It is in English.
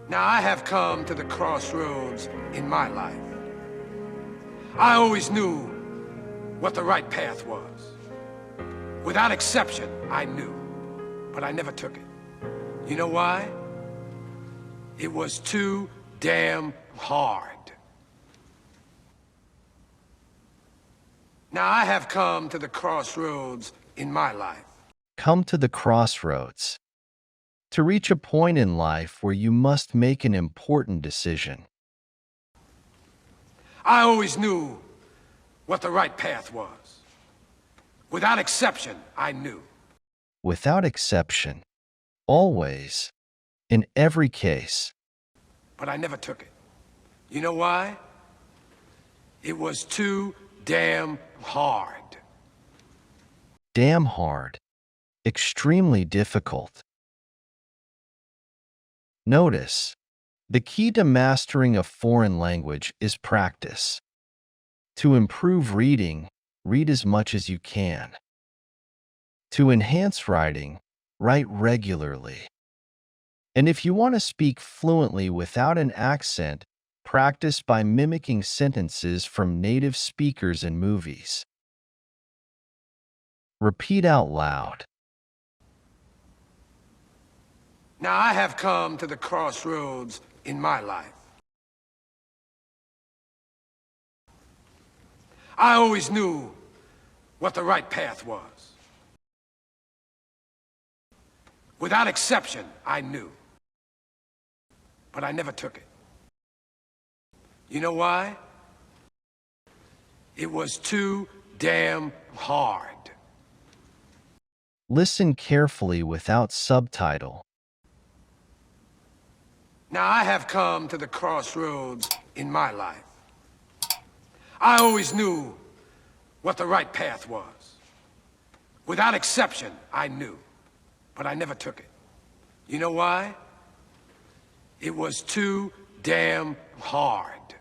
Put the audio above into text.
Now I have come to the crossroads in my life. I always knew what the right path was. Without exception, I knew, but I never took it. You know why? It was too damn hard. Now I have come to the crossroads in my life. Come to the crossroads. To reach a point in life where you must make an important decision. I always knew what the right path was. Without exception, I knew. Without exception. Always. In every case. But I never took it. You know why? It was too damn hard. Damn hard. Extremely difficult. Notice, the key to mastering a foreign language is practice. To improve reading, read as much as you can. To enhance writing, write regularly. And if you want to speak fluently without an accent, practice by mimicking sentences from native speakers in movies. Repeat out loud. Now I have come to the crossroads in my life. I always knew what the right path was. Without exception, I knew. But I never took it. You know why? It was too damn hard. Listen carefully without subtitle. Now I have come to the crossroads in my life. I always knew what the right path was. Without exception, I knew. But I never took it. You know why? It was too damn hard.